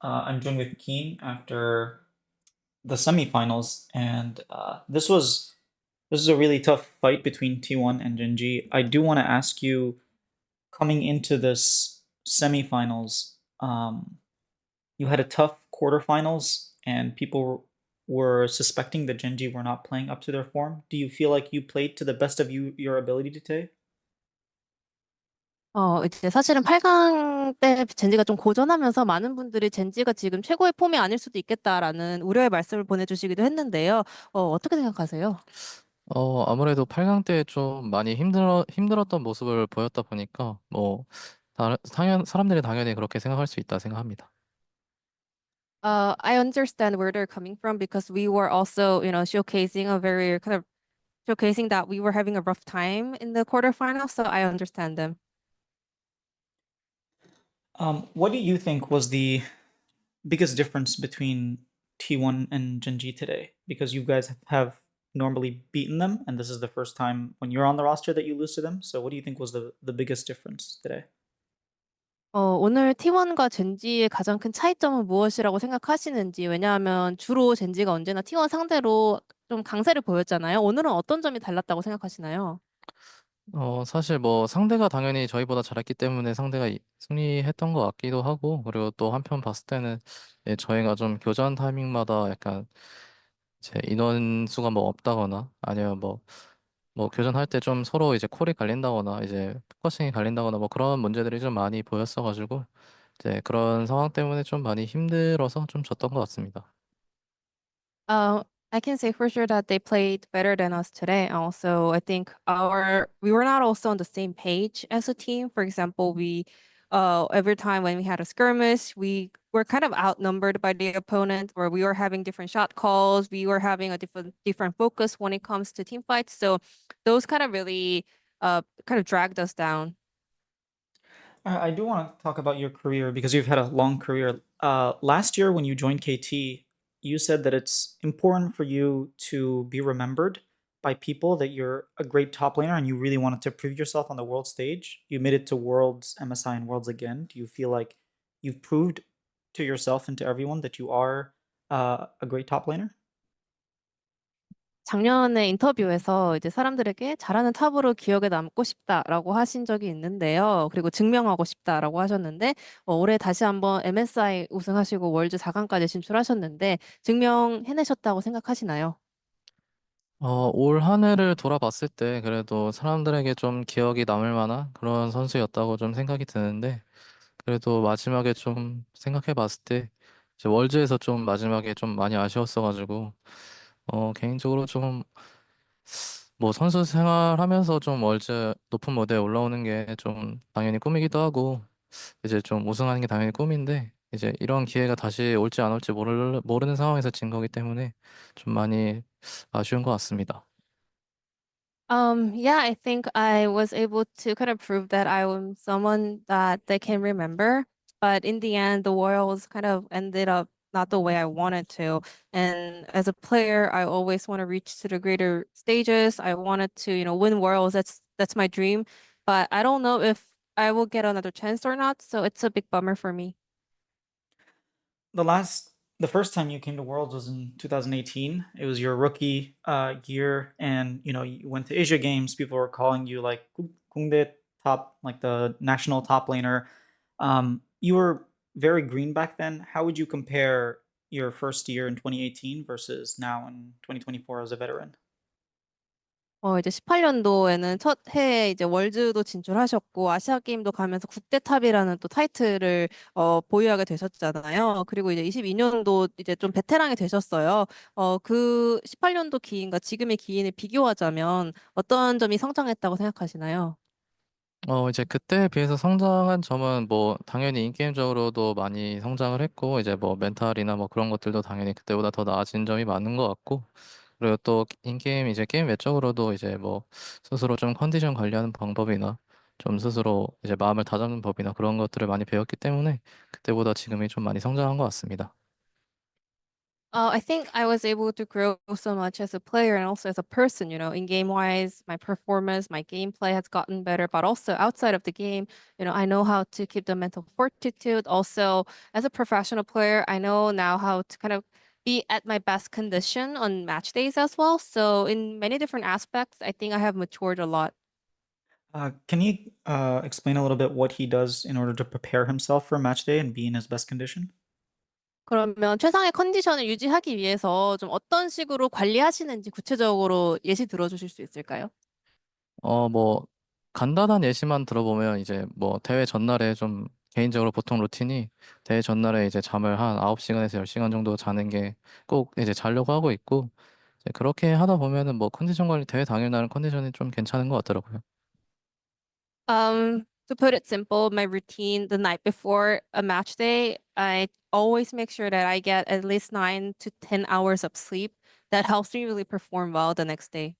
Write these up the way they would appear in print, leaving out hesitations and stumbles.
I'm doing with Keen after the semifinals, and this is a really tough fight between T1 and GenG. I do want to ask you, coming into this semifinals, you had a tough quarterfinals, and people were suspecting that GenG were not playing up to their form. Do you feel like you played to the best of your ability today? 이제 사실은 8강 때 젠지가 좀 고전하면서 많은 분들이 젠지가 지금 최고의 폼이 아닐 수도 있겠다라는 우려의 말씀을 보내주시기도 했는데요. 어떻게 생각하세요? 아무래도 8강 때 좀 많이 힘들었던 모습을 보였다 보니까, 사람들이 당연히 그렇게 생각할 수 있다 생각합니다. I understand where they're coming from because we were also, showcasing a very kind of showcasing that we were having a rough time in the quarterfinals, so I understand them. What do you think was the biggest difference between T1 and GenG today? Because you guys have normally beaten them, and this is the first time when you're on the roster that you lose to them. So, what do you think was the biggest difference today? 오늘 T1과 젠지의 가장 큰 차이점은 무엇이라고 생각하시는지, 왜냐하면 주로 젠지가 언제나 T1 상대로 좀 강세를 보였잖아요. 오늘은 어떤 점이 달랐다고 생각하시나요? 사실 뭐 상대가 당연히 저희보다 잘했기 때문에 상대가 승리했던 것 같기도 하고, 그리고 또 한편 봤을 때는 저희가 좀 교전 타이밍마다 약간 제 인원수가 뭐 없다거나 아니면 뭐 교전할 때 좀 서로 이제 콜이 갈린다거나 이제 포커싱이 갈린다거나 뭐 그런 문제들이 좀 많이 보였어가지고 이제 그런 상황 때문에 좀 많이 힘들어서 좀 졌던 것 같습니다. Uh, I can say for sure that they played better than us today. Also, I think we were not also on the same page as a team. For example, we every time when we had a skirmish, we were kind of outnumbered by the opponent, or we were having different shot calls. We were having a different focus when it comes to team fights. So those kind of really kind of dragged us down. I do want to talk about your career because you've had a long career. Last year, when you joined KT, you said that it's important for you to be remembered by people that you're a great top laner and you really wanted to prove yourself on the world stage. You made it to Worlds, MSI, and Worlds again. Do you feel like you've proved to yourself and to everyone that you are a great top laner? 작년에 인터뷰에서 이제 사람들에게 잘하는 탑으로 기억에 남고 싶다라고 하신 적이 있는데요. 그리고 증명하고 싶다라고 하셨는데, 올해 다시 한번 MSI 우승하시고 월드 4강까지 진출하셨는데, 증명해내셨다고 생각하시나요? 올 한 해를 돌아봤을 때 그래도 사람들에게 좀 기억이 남을 만한 그런 선수였다고 좀 생각이 드는데, 그래도 마지막에 좀 생각해 봤을 때 이제 월즈에서 좀 마지막에 좀 많이 아쉬웠어가지고 개인적으로 좀 뭐 선수 생활하면서 좀 월즈 높은 무대에 올라오는 게 좀 당연히 꿈이기도 하고 이제 좀 우승하는 게 당연히 꿈인데 이제 이런 기회가 다시 올지 안 올지 모르는 상황에서 진 거기 때문에 좀 많이 아쉬운 것 같습니다. Yeah, I think I was able to kind of prove that I am someone that they can remember. But in the end, the Royals kind of ended up not the way I wanted to. And as a player, I always want to reach to the greater stages. I wanted to, win Worlds. That's my dream. But I don't know if I will get another chance or not. So it's a big bummer for me. The first time you came to Worlds was in 2018. It was your rookie year, and you went to Asia Games. People were calling you like Kungde top, like the national top laner. You were very green back then. How would you compare your first year in 2018 versus now in 2024 as a veteran? 이제 18년도에는 첫 해에 이제 월즈도 진출하셨고 아시아 게임도 가면서 국대탑이라는 또 타이틀을 보유하게 되셨잖아요. 그리고 이제 22년도 이제 좀 베테랑이 되셨어요. 그 18년도 기인과 지금의 기인을 비교하자면 어떤 점이 성장했다고 생각하시나요? 이제 그때에 비해서 성장한 점은 뭐 당연히 인게임적으로도 많이 성장을 했고 이제 뭐 멘탈이나 뭐 그런 것들도 당연히 그때보다 더 나아진 점이 많은 것 같고, 그리고 또 인게임 이제 게임 외적으로도 이제 뭐 스스로 좀 컨디션 관리하는 방법이나 좀 스스로 이제 마음을 다잡는 법이나 그런 것들을 많이 배웠기 때문에 그때보다 지금이 좀 많이 성장한 것 같습니다. I think I was able to grow so much as a player and also as a person, in game wise, my performance, my gameplay has gotten better, but also outside of the game, I know how to keep the mental fortitude. Also, as a professional player, I know now how to kind of be at my best condition on match days as well. So, in many different aspects, I think I have matured a lot. Can you explain a little bit what he does in order to prepare himself for match day and be in his best condition? 그러면 최상의 컨디션을 유지하기 위해서 좀 어떤 식으로 관리하시는지 구체적으로 예시 들어주실 수 있을까요? 뭐, 간단한 예시만 들어보면 이제 뭐 대회 전날에 좀 개인적으로 보통 루틴이 대회 전날에 이제 잠을 한 9시간에서 10시간 정도 자는 게 꼭 이제 자려고 하고 있고 이제 그렇게 하다 보면은 뭐 컨디션 관리 대회 당일날은 컨디션이 좀 괜찮은 것 같더라고요. To put it simple, my routine the night before a match day, I always make sure that I get at least 9 to 10 hours of sleep. That helps me really perform well the next day.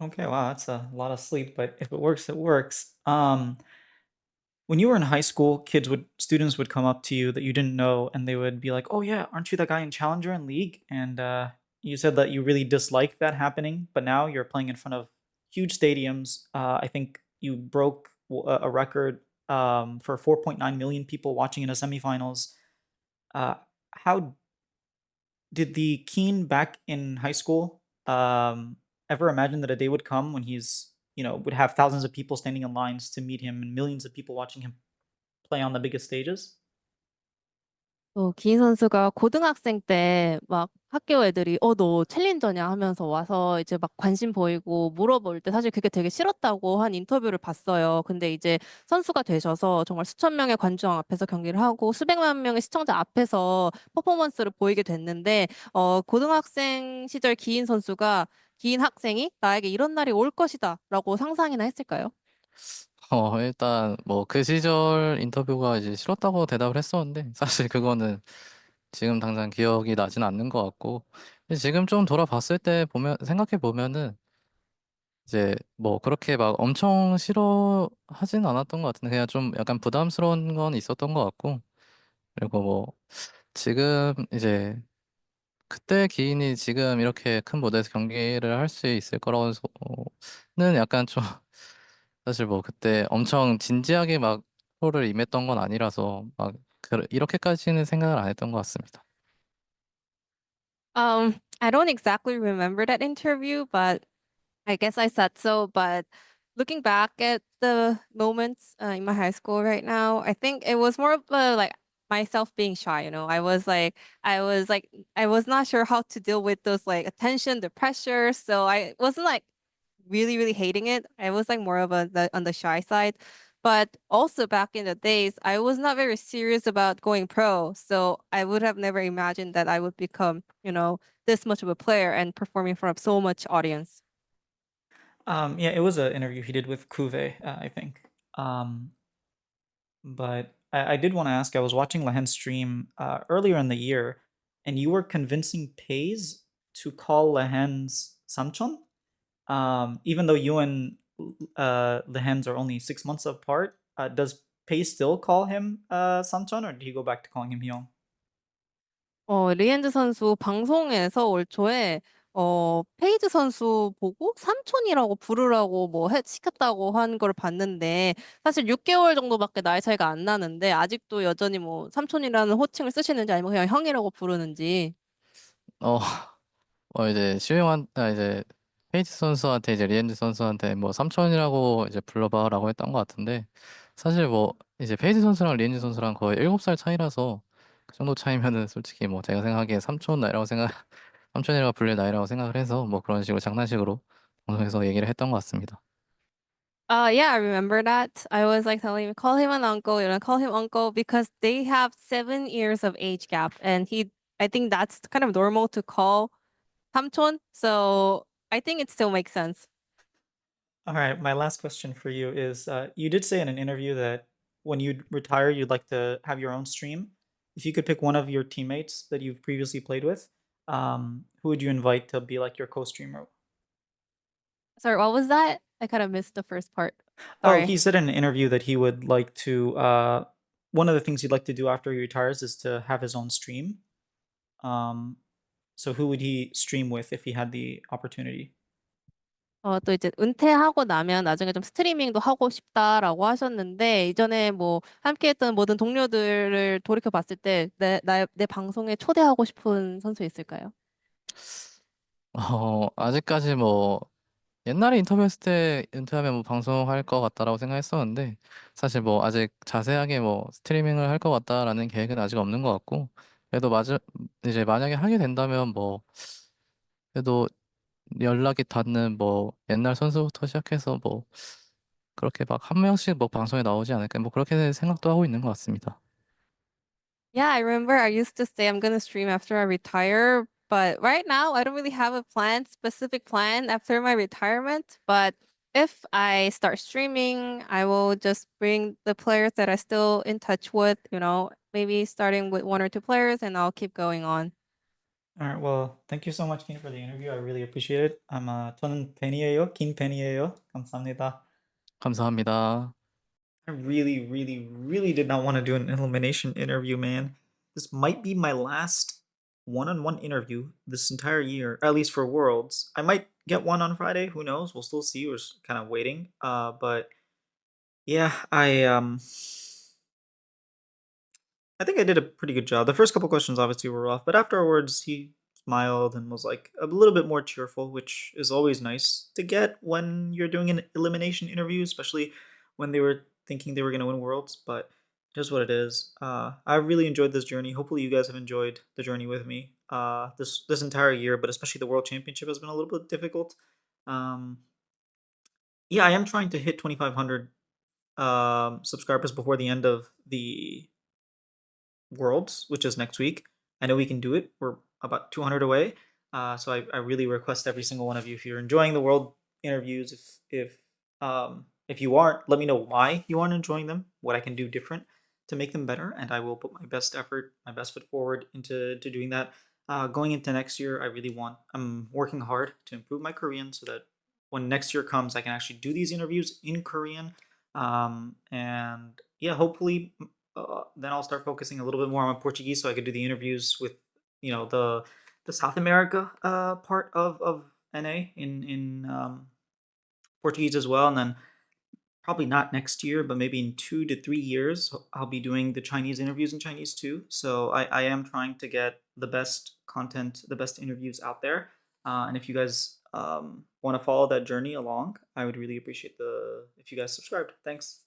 Okay, wow, that's a lot of sleep, but if it works, it works. When you were in high school, students would come up to you that you didn't know, and they would be like, "Oh yeah, aren't you that guy in Challenger and League?" And you said that you really disliked that happening, but now you're playing in front of huge stadiums. I think you broke a record for 4.9 million people watching in a semifinals. Uh, how did the Keen back in high school ever imagine that a day would come when would have thousands of people standing in lines to meet him and millions of people watching him play on the biggest stages? 기인 선수가 고등학생 때 막 학교 애들이 너 챌린저냐 하면서 와서 이제 막 관심 보이고 물어볼 때 사실 그게 되게 싫었다고 한 인터뷰를 봤어요. 근데 이제 선수가 되셔서 정말 수천 명의 관중 앞에서 경기를 하고 수백만 명의 시청자 앞에서 퍼포먼스를 보이게 됐는데 고등학생 시절 기인 선수가 기인 학생이 나에게 이런 날이 올 것이다라고 상상이나 했을까요? 일단 뭐 그 시절 인터뷰가 이제 싫었다고 대답을 했었는데 사실 그거는 지금 당장 기억이 나진 않는 것 같고 근데 지금 좀 돌아봤을 때 보면 생각해 보면은 이제 뭐 그렇게 막 엄청 싫어하진 않았던 것 같은데 그냥 좀 약간 부담스러운 건 있었던 것 같고 그리고 뭐 지금 이제 그때 기인이 지금 이렇게 큰 무대에서 경기를 할 수 있을 거라고는 약간 좀 사실 뭐 그때 엄청 진지하게 막 프로를 임했던 건 아니라서 막 이렇게까지는 생각을 안 했던 것 같습니다. I don't exactly remember that interview, but I guess I said so, but looking back at the moments in my high school right now, I think it was more of like myself being shy, I was not sure how to deal with those like attention, the pressure. So I wasn't like really, really hating it. I was like more of on the shy side. But also back in the days, I was not very serious about going pro. So I would have never imagined that I would become, this much of a player and performing in front of so much audience. Yeah, it was an interview he did with Kuve, I think. Um, but I did want to ask. I was watching Lehens stream earlier in the year, and you were convincing Pays to call Lehens Samchon, even though you and Lehens are only 6 months apart. Does Pays still call him Samchon, or did he go back to calling him Hyung? 리엔드 선수 방송에서 올 초에 페이지 선수 보고 삼촌이라고 부르라고 뭐 시켰다고 한 걸 봤는데 사실 6개월 정도밖에 나이 차이가 안 나는데 아직도 여전히 뭐 삼촌이라는 호칭을 쓰시는지 아니면 그냥 형이라고 부르는지. 어, 이제 이제 페이지 선수한테 이제 리엔즈 선수한테 뭐 삼촌이라고 이제 불러봐라고 했던 것 같은데 사실 뭐 이제 페이지 선수랑 리엔즈 선수랑 거의 7살 차이라서 그 정도 차이면은 솔직히 뭐 제가 생각하기에 삼촌 나이라고 생각 삼촌이라고 불릴 나이라고 생각을 해서 뭐 그런 식으로 장난식으로 방송에서 얘기를 했던 것 같습니다. Yeah, I remember that. I was like telling him, call him an uncle, call him uncle because they have 7 years of age gap. And I think that's kind of normal to call 삼촌. So I think it still makes sense. All right, my last question for you is you did say in an interview that when you retire, you'd like to have your own stream. If you could pick one of your teammates that you've previously played with, who would you invite to be like your co streamer? Sorry, what was that? I kind of missed the first part. Oh, Sorry. he said in an interview that he would like to, one of the things he'd like to do after he retires is to have his own stream. So who would he stream with if he had the opportunity? 또 이제 은퇴하고 나면 나중에 좀 스트리밍도 하고 싶다라고 하셨는데, 이전에 뭐 함께 했던 모든 동료들을 돌이켜 봤을 때, 내 방송에 초대하고 싶은 선수 있을까요? 아직까지 뭐 옛날에 인터뷰했을 때 은퇴하면 뭐 방송할 것 같다라고 생각했었는데 사실 뭐 아직 자세하게 뭐 스트리밍을 할 것 같다라는 계획은 아직 없는 것 같고 그래도 이제 만약에 하게 된다면 뭐 그래도 연락이 닿는 뭐 옛날 선수부터 시작해서 뭐 그렇게 막 한 명씩 뭐 방송에 나오지 않을까 뭐 그렇게 생각도 하고 있는 것 같습니다. Yeah, I remember I used to say I'm gonna stream after I retire, but right now I don't really have a specific plan after my retirement. But if I start streaming, I will just bring the players that I still in touch with, maybe starting with one or two players and I'll keep going on. All right. Well, thank you so much, Keen, for the interview. I really appreciate it. 저는 팬이에요. 긴 팬이에요. 감사합니다. 감사합니다. I really, really, really did not want to do an elimination interview, man. This might be my last one-on-one interview this entire year, at least for Worlds. I might get one on Friday. Who knows? We'll still see. We're kind of waiting. But yeah, I think I did a pretty good job. The first couple questions obviously were rough, but afterwards he smiled and was like a little bit more cheerful, which is always nice to get when you're doing an elimination interview, especially when they were thinking they were going to win Worlds. But here's what it is. I really enjoyed this journey. Hopefully, you guys have enjoyed the journey with me. This entire year, but especially the World Championship has been a little bit difficult. Um, yeah, I am trying to hit 2,500 subscribers before the end of the Worlds, which is next week. I know we can do it. We're about 200 away. So I really request every single one of you, if you're enjoying the world interviews, if you aren't, let me know why you aren't enjoying them, what I can do different to make them better, and I will put my best effort, my best foot forward into doing that. Going into next year, I'm working hard to improve my Korean so that when next year comes, I can actually do these interviews in Korean. And yeah, hopefully then I'll start focusing a little bit more on Portuguese, so I could do the interviews with the South America part of NA in Portuguese as well, and then probably not next year, but maybe in 2 to 3 years, I'll be doing the Chinese interviews in Chinese too. So I am trying to get the best content, the best interviews out there. And if you guys want to follow that journey along, I would really appreciate the if you guys subscribed. Thanks.